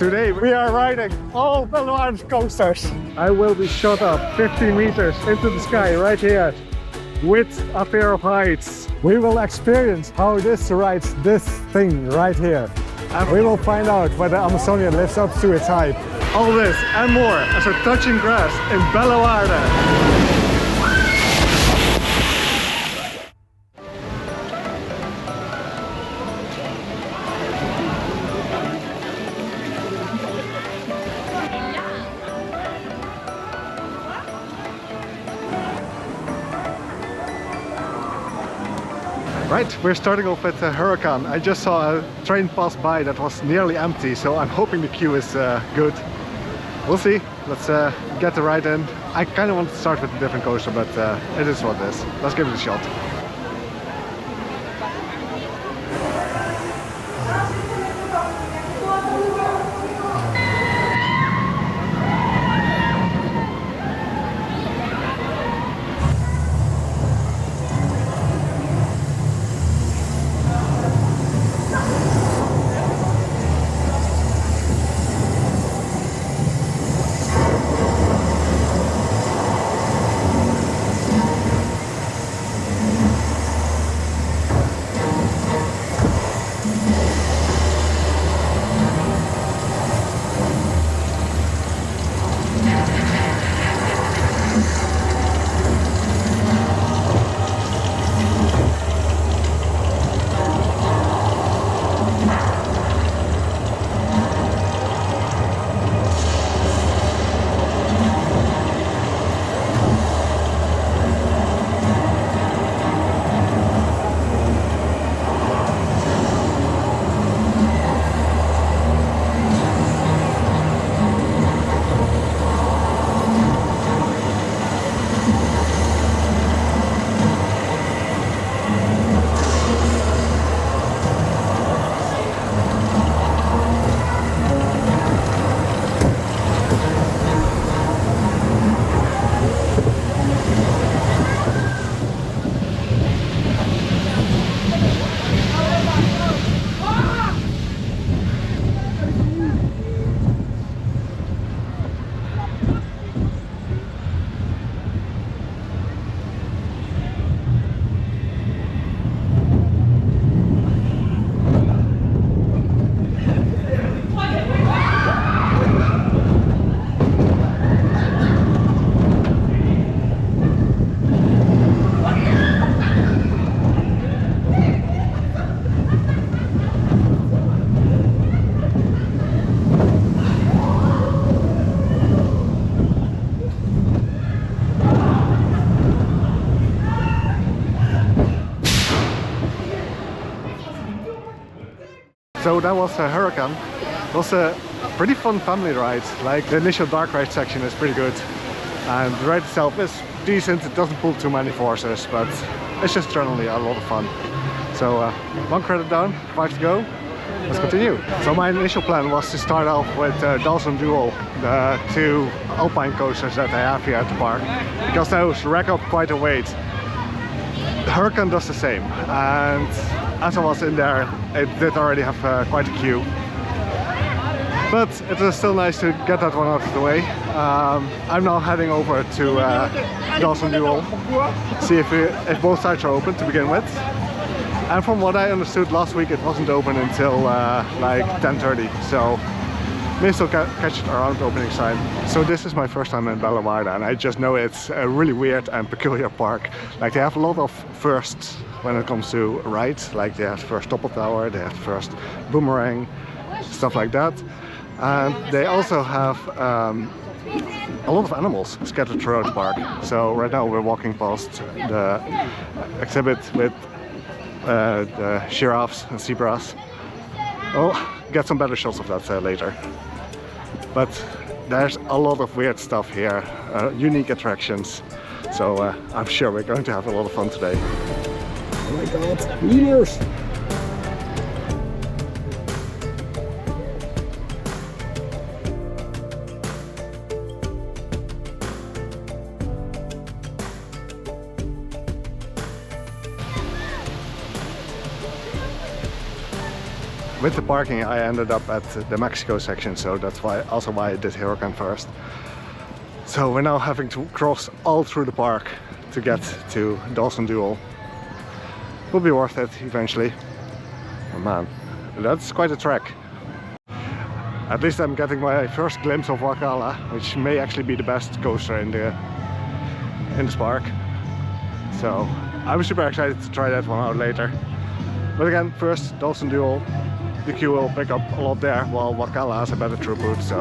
Today we are riding all Bellewaerde coasters. I will be shot up 50 meters into the sky right here with a pair of heights. We will experience how this rides this thing right here. And we will find out whether Amazonian lives up to its hype. All this and more as we're touching grass in Bellewaerde. Right, we're starting off with a Huracan. I just saw a train pass by that was nearly empty, so I'm hoping the queue is good. We'll see. Let's get the ride in. I kind of want to start with a different coaster, but it is what it is. Let's give it a shot. So that was a Huracan. It was a pretty fun family ride. Like the initial dark ride section is pretty good. And the ride itself is decent. It doesn't pull too many forces, but it's just generally a lot of fun. So one credit down, 5 to go. Let's continue. So my initial plan was to start off with Dawson Dual, the 2 alpine coasters that I have here at the park, because those rack up quite a weight. The Huracan does the same, and as I was in there, it did already have quite a queue. But it was still nice to get that one out of the way. I'm now heading over to Dawson Dual, see if both sides are open to begin with. And from what I understood last week, it wasn't open until like 10:30, so may still catch it around the opening time. So this is my first time in Bellewaerde, and I just know it's a really weird and peculiar park. Like they have a lot of firsts when it comes to rides. Like they have first Topple Tower, they have first Boomerang, stuff like that. And they also have a lot of animals scattered throughout the park. So right now we're walking past the exhibit with the giraffes and zebras. I'll get some better shots of that later. But there's a lot of weird stuff here, unique attractions. So I'm sure we're going to have a lot of fun today. Oh my god, lemurs! with the parking I ended up at the Mexico section, so that's why I did Huracan first. So we're now having to cross all through the park to get to Dawson Duel. Will be worth it eventually. Oh man, that's quite a trek. At least I'm getting my first glimpse of Wakala, which may actually be the best coaster in this park. So I'm super excited to try that one out later. But again, first Dawson Duel. The queue will pick up a lot there, while Wakala has a better throughput. So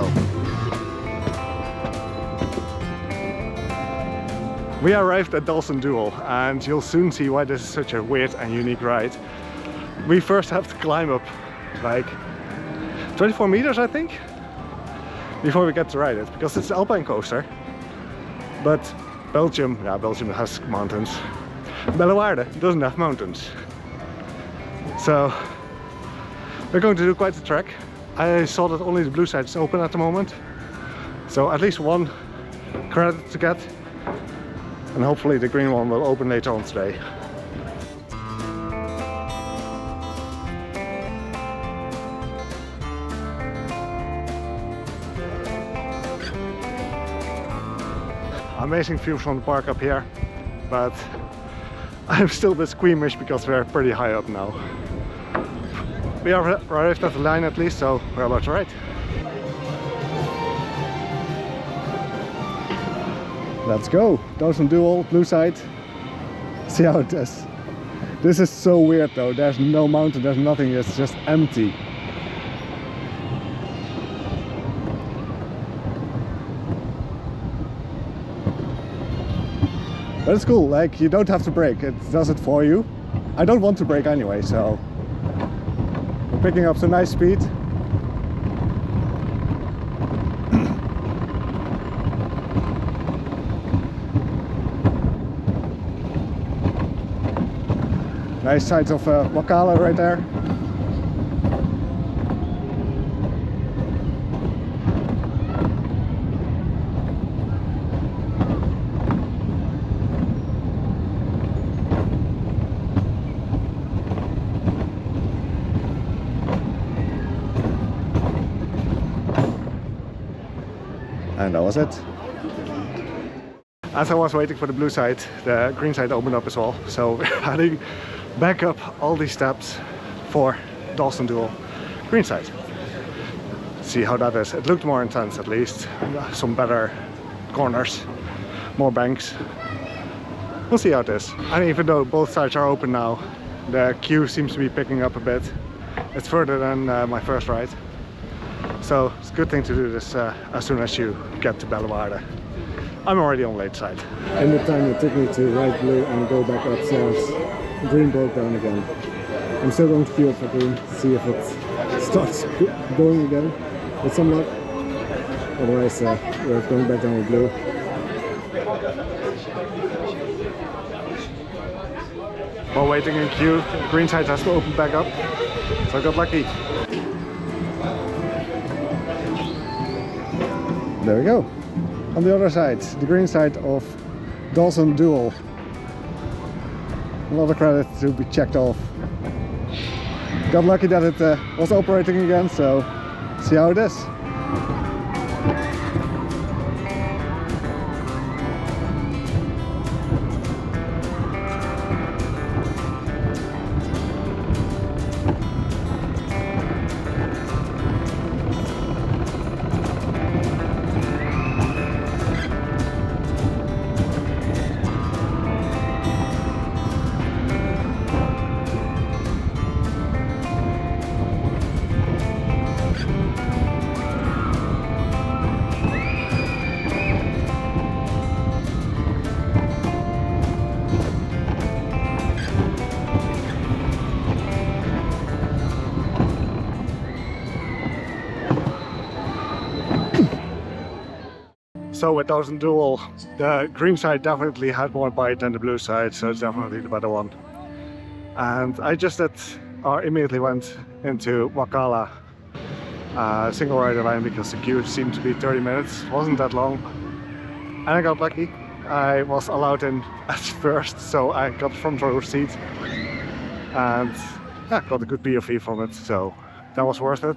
we arrived at Dawson Duel, and you'll soon see why this is such a weird and unique ride. We first have to climb up like 24 meters, I think, before we get to ride it, because it's an alpine coaster. But Belgium has mountains. Bellewaerde doesn't have mountains. So we're going to do quite a trek. I saw that only the blue side is open at the moment, so at least one credit to get, and hopefully the green one will open later on today. Amazing view from the park up here, but I'm still a bit squeamish because we're pretty high up now. We are arrived at the line at least, so we're about to ride. Let's go! Dawson Duel, blue side. See how it is. This is so weird though, there's no mountain, there's nothing, it's just empty. But it's cool, like you don't have to brake, it does it for you. I don't want to brake anyway, so we're picking up some nice speed. Nice sights of Wakala right there. And that was it. As I was waiting for the blue side, the green side opened up as well. So we're heading back up all these steps for Dawson Duel, green side. See how that is. It looked more intense at least. Some better corners, more banks. We'll see how it is. And even though both sides are open now, the queue seems to be picking up a bit. It's further than my first ride. So it's a good thing to do this as soon as you get to Bellewaerde. I'm already on late side. In the time it took me to ride blue and go back upstairs, green broke down again. I'm still going to queue up for green, see if it starts going again with some luck. Otherwise we're going back down with blue. While waiting in queue, the green side has to open back up, so I got lucky. There we go. On the other side, the green side of Dawson Duel. Another credit to be checked off. Got lucky that it was operating again, so see how it is. So with Dawson Duel, the green side definitely had more bite than the blue side, so it's definitely the better one. And I just immediately went into Wakala single rider line because the queue seemed to be 30 minutes, wasn't that long. And I got lucky. I was allowed in at first, so I got front row seat and yeah, got a good POV from it, so that was worth it.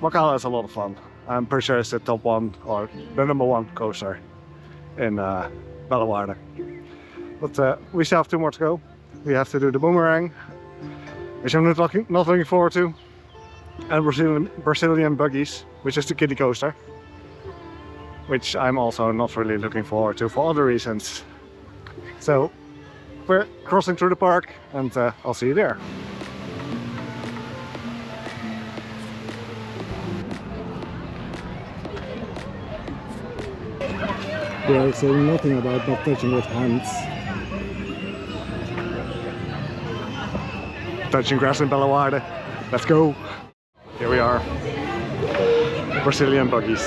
Wakala is a lot of fun. I'm pretty sure it's the top one or the #1 coaster in Bellewaerde. But we still have 2 more to go. We have to do the boomerang, which I'm not looking forward to, and Brazilian buggies, which is the kiddie coaster, which I'm also not really looking forward to for other reasons. So we're crossing through the park, and I'll see you there. They are saying nothing about not touching with hands. Touching grass in Bellewaerde. Let's go! Here we are. Brazilian buggies.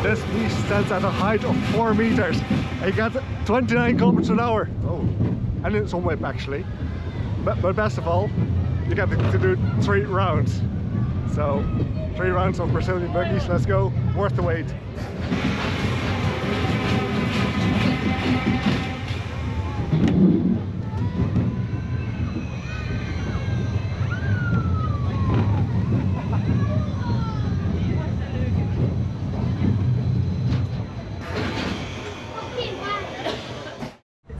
This beast stands at a height of 4 meters. I got 29 kilometers an hour. Oh, and in some whip actually. But best of all, you get to do 3 rounds. So 3 rounds of Brazilian buggies. Let's go. Worth the wait.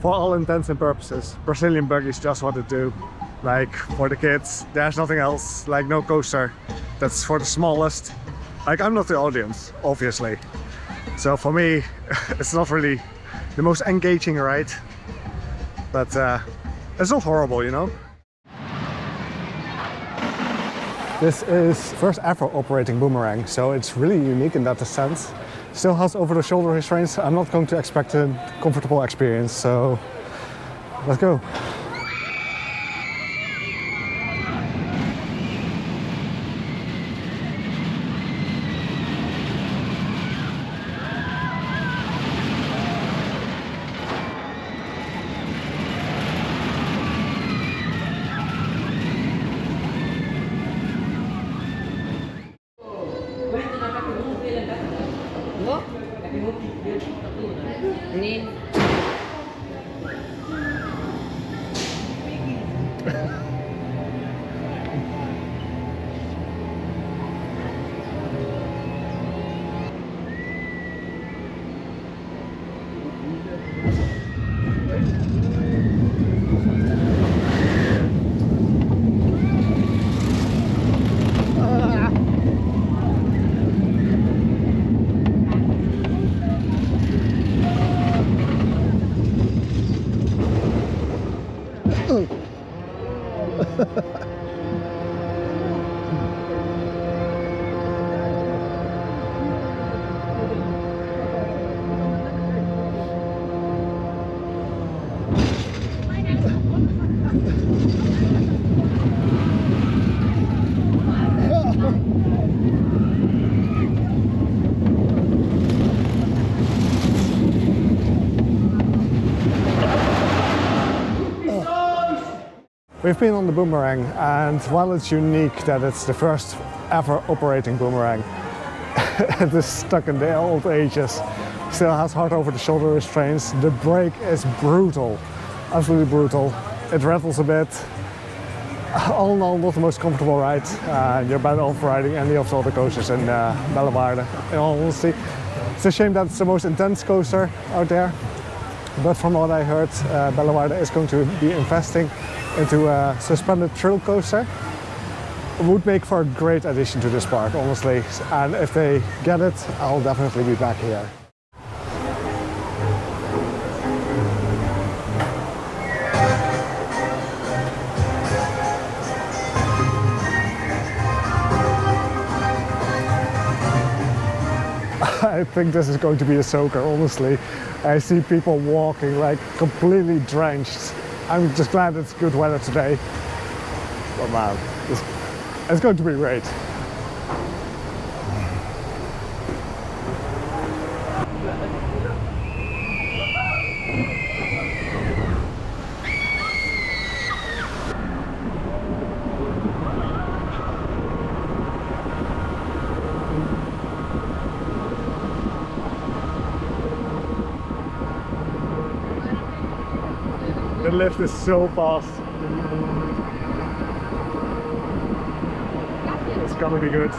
For all intents and purposes, Brazilian buggies just what to do. Like for the kids, there's nothing else, like no coaster. That's for the smallest. Like I'm not the audience, obviously. So for me, it's not really the most engaging ride. But it's not horrible, you know? This is first ever operating boomerang, so it's really unique in that sense. Still has over-the-shoulder restraints. I'm not going to expect a comfortable experience, so let's go. Ini We've been on the boomerang, and while it's unique that it's the first ever operating boomerang, it is stuck in the old ages. Still has hard over the shoulder restraints. The brake is brutal, absolutely brutal. It rattles a bit. All in all, not the most comfortable ride. You're better off riding any of the other coasters in Bellewaerde, in all honesty. It's a shame that it's the most intense coaster out there. But from what I heard, Bellewaerde is going to be investing into a suspended thrill coaster. It would make for a great addition to this park, honestly. And if they get it, I'll definitely be back here. I think this is going to be a soaker, honestly. I see people walking like completely drenched. I'm just glad it's good weather today. But man, it's going to be great. The lift is so fast. It's gonna be good.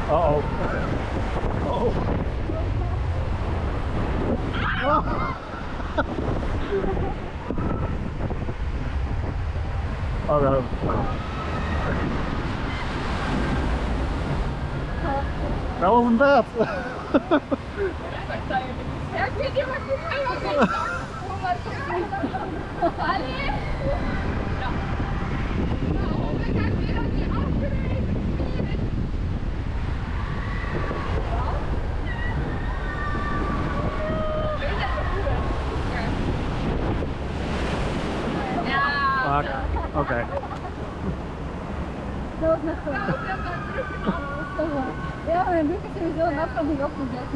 Uh-oh. Oh no. That wasn't bad. Okay.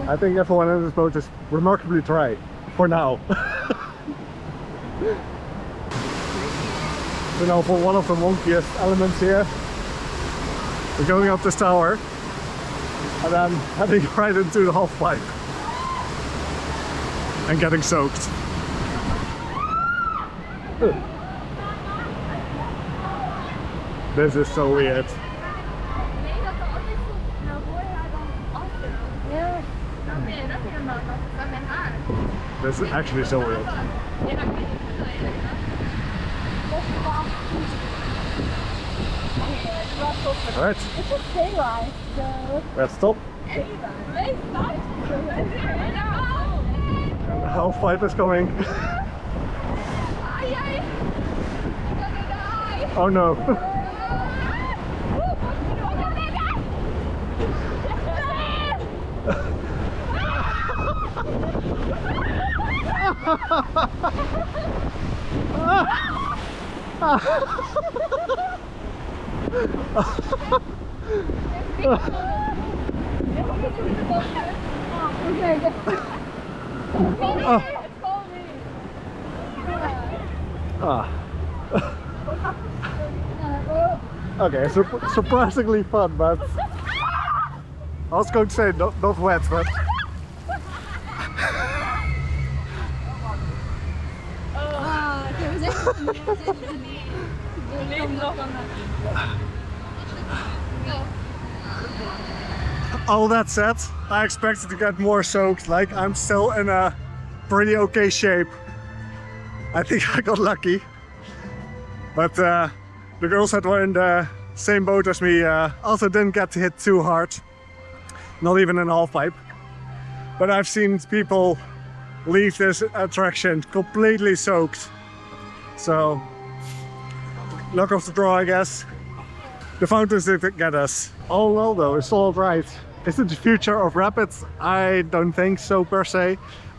I think everyone in this boat is remarkably dry for now. So now for one of the wonkiest elements here, we're going up this tower and then heading right into the half pipe and getting soaked. This is so weird. This is actually so weird. Alright. Let's stop. And the half pipe is coming. Oh no. Okay, surprisingly fun, but I was going to say not wet, but all that said, I expected to get more soaked. Like, I'm still in a pretty okay shape. I think I got lucky, but the girls that were in the same boat as me also didn't get hit too hard, not even in a half pipe. But I've seen people leave this attraction completely soaked, so luck of the draw, I guess. The fountains did get us. All in all though, it's all right. Is it the future of rapids? I don't think so per se.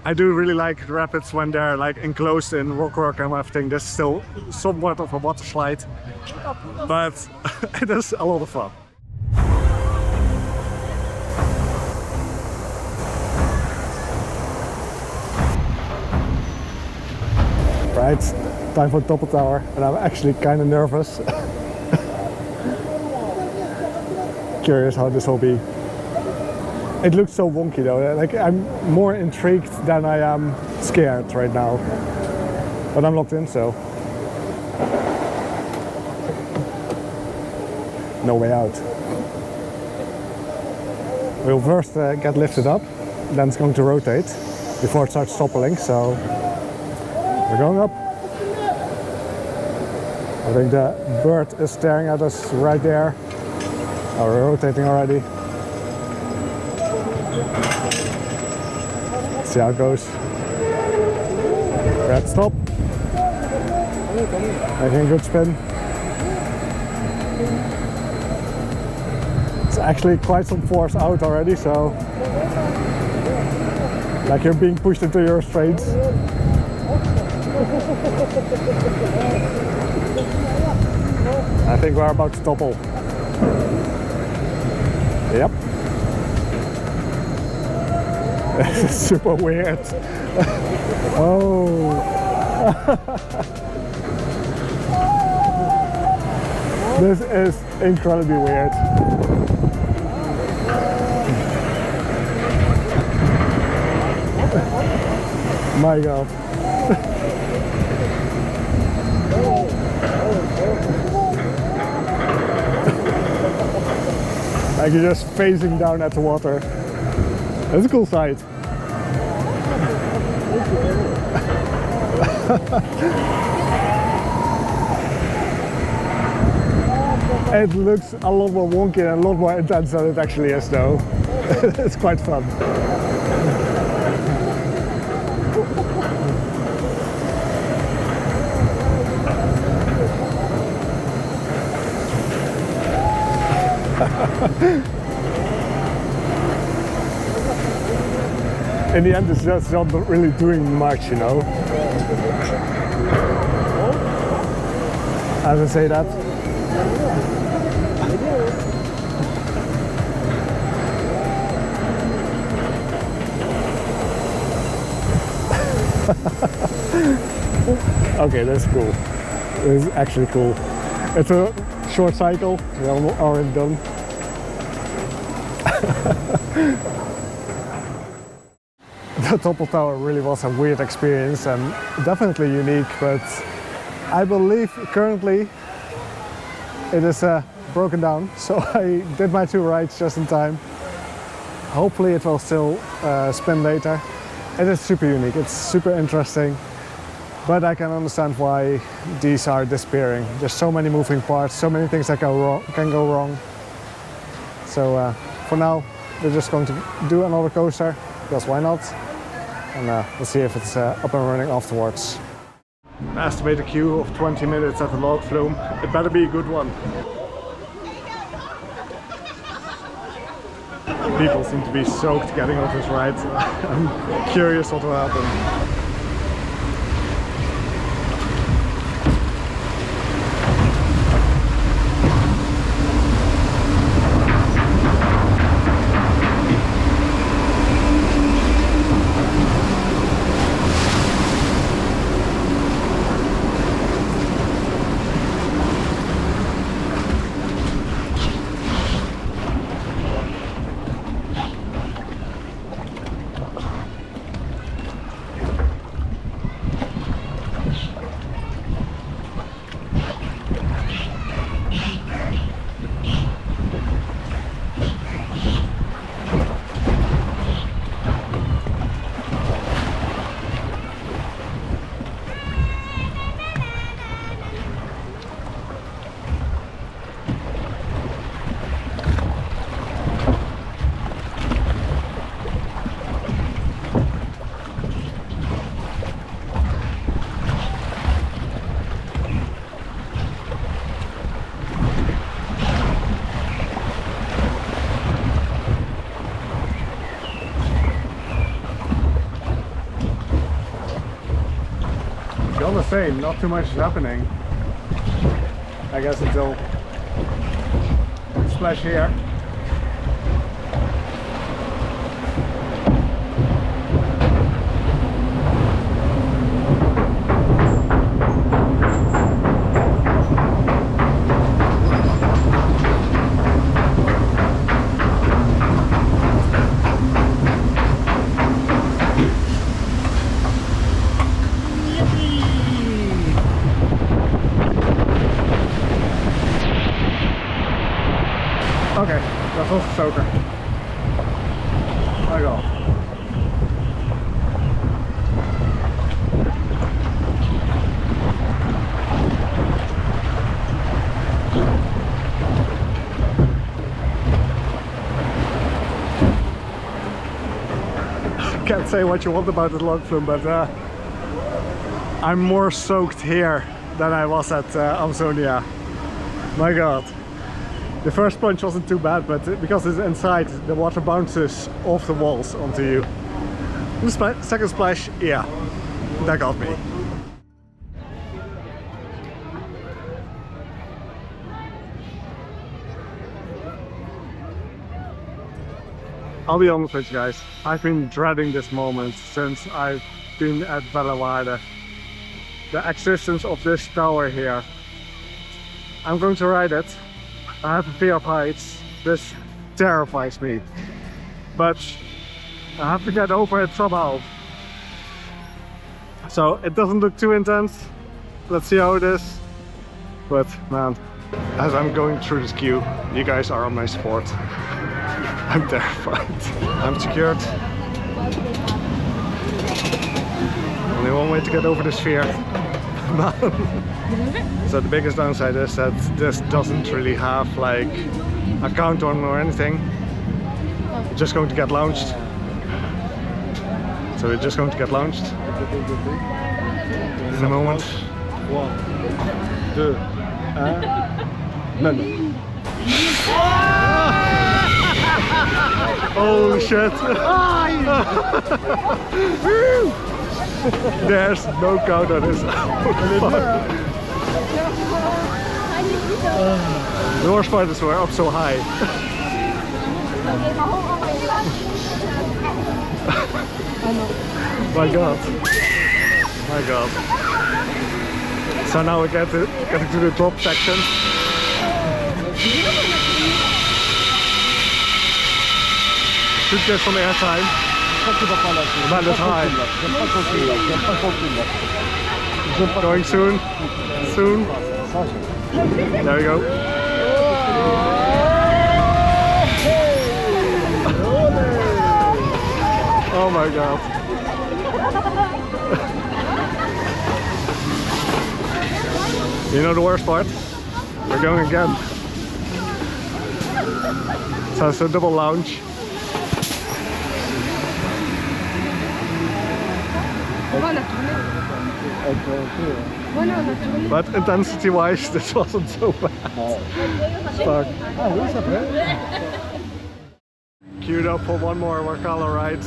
I do really like the rapids when they're like enclosed in rockwork and everything. This is still somewhat of a water slide, but it is a lot of fun. Right, time for Topple Tower, and I'm actually kind of nervous. Curious how this will be. It looks so wonky though, like I'm more intrigued than I am scared right now. But I'm locked in, so no way out. We'll first get lifted up, then it's going to rotate before it starts toppling, so we're going up. I think the bird is staring at us right there. Oh, we're rotating already. See how it goes. We're at stop. Making a good spin. It's actually quite some force out already, so like you're being pushed into your straights. I think we're about to topple. Yep. This is super weird. Oh. This is incredibly weird. My God. Like you're just phasing down at the water. That's a cool sight. It looks a lot more wonky and a lot more intense than it actually is though. It's quite fun. In the end, it's just not really doing much, you know. As I say that. Okay, that's cool. This is actually cool. It's a short cycle. We're already done. The Topple Tower really was a weird experience and definitely unique, but I believe currently it is broken down, so I did my 2 rides just in time. Hopefully it will still spin later. It is super unique, it's super interesting, but I can understand why these are disappearing. There's so many moving parts, so many things that can go wrong. So for now we're just going to do another coaster, because why not? And we'll see if it's up and running afterwards. An estimated queue of 20 minutes at the log flume. It better be a good one. People seem to be soaked getting off this ride. I'm curious what will happen. all the same, not too much is happening. I guess until splash here. Okay, dat was het soaker. Daar go. Can't say what you want about the log flume, but I'm more soaked here than I was at Amazonia. My god. The first plunge wasn't too bad, but because it's inside, the water bounces off the walls onto you. The second splash, yeah, that got me. I'll be honest with you guys, I've been dreading this moment since I've been at Bellewaerde. The existence of this tower here. I'm going to ride it. I have a fear of heights. This terrifies me. But I have to get over it somehow. So it doesn't look too intense. Let's see how it is. But man, as I'm going through this queue, you guys are on my support. I'm terrified. I'm secured. Only one way to get over this fear. So the biggest downside is that this doesn't really have like a countdown or anything. It's just going to get launched. So we're just going to get launched in a moment. 1, 2, no. Holy shit! There's no count on this. The worst part is we're up so high. My god. My god. So now we getting to the drop section. Should get some air time. Man, it's high. Going soon. Soon. There we go. Oh my god. You know the worst part? We're going again. So it's a double lounge. But intensity wise, this wasn't so bad. Fuck. Queued up for one more Wakala ride.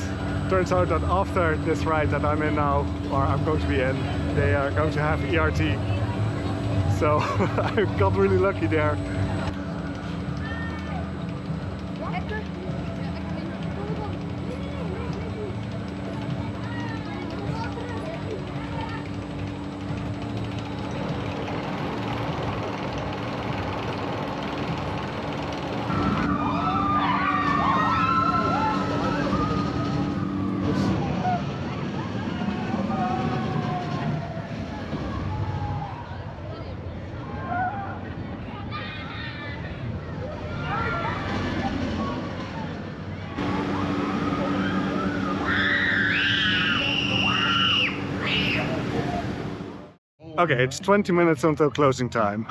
Turns out that after this ride that I'm in now, or I'm going to be in, they are going to have ERT. So I got really lucky there. Okay, it's 20 minutes until closing time.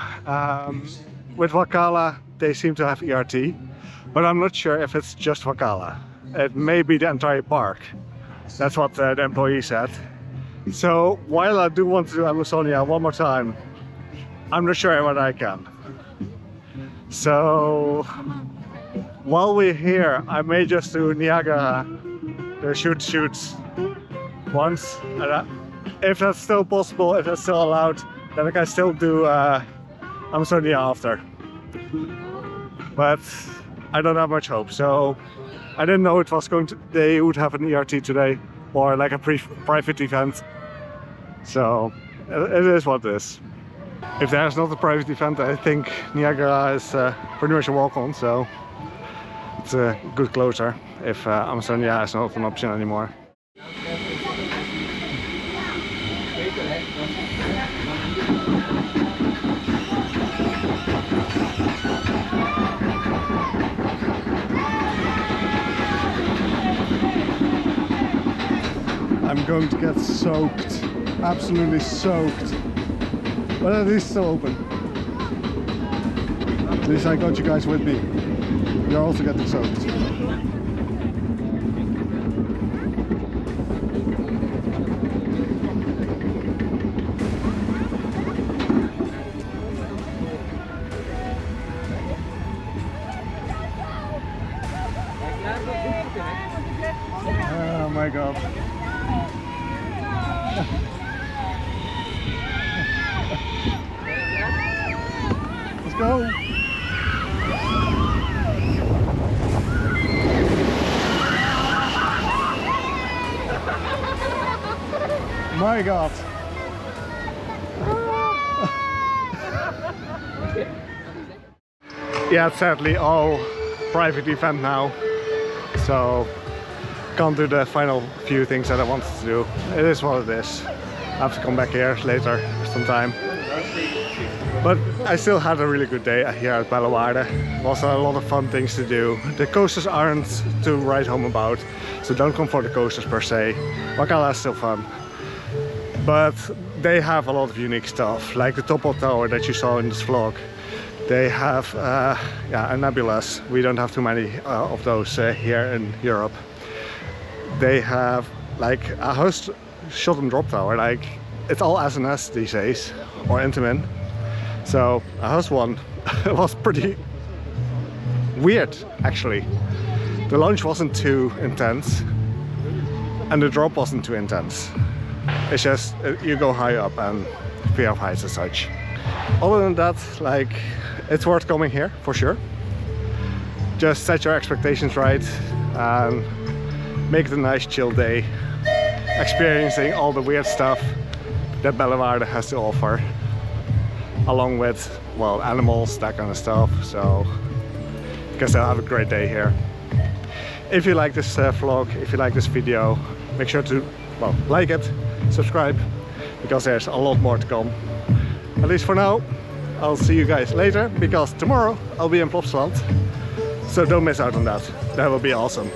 With Wakala, they seem to have ERT, but I'm not sure if it's just Wakala. It may be the entire park. That's what the employee said. So while I do want to do Amazonia one more time, I'm not sure what I can. So while we're here, I may just do Niagara, the shoots once, if that's still possible, if that's still allowed, then I can still do Amazonia after. But I don't have much hope, so I didn't know it was they would have an ERT today, or like a private event. So it is what it is. If there's not a private event, I think Niagara is pretty much a walk-on, so it's a good closer if Amazonia is not an option anymore. I'm going to get soaked, absolutely soaked, but at least still open. At least I got you guys with me. You're also getting soaked. Oh my god. Let's go. My god. Yeah, it's sadly all private event now, so can't do the final few things that I wanted to do. It is what it is. I have to come back here later sometime. But I still had a really good day here at Bellewaerde. Also a lot of fun things to do. The coasters aren't to write home about, so don't come for the coasters per se. Wakala is still fun. But they have a lot of unique stuff, like the Topple Tower that you saw in this vlog. They have a nebulous. We don't have too many of those here in Europe. They have like a host shot and drop tower, like it's all SNS these days, or Intamin. So a host one was pretty weird actually. The launch wasn't too intense and the drop wasn't too intense. It's just you go high up and fear of heights as such. Other than that, like, it's worth coming here for sure. Just set your expectations right and make it a nice chill day, experiencing all the weird stuff that Bellewaerde has to offer, along with, well, animals, that kind of stuff. So I guess I'll have a great day here. If you like this vlog, if you like this video, make sure to, well, like it, subscribe, because there's a lot more to come. At least for now. I'll see you guys later, because tomorrow I'll be in Plopsaland, so don't miss out on that. That will be awesome.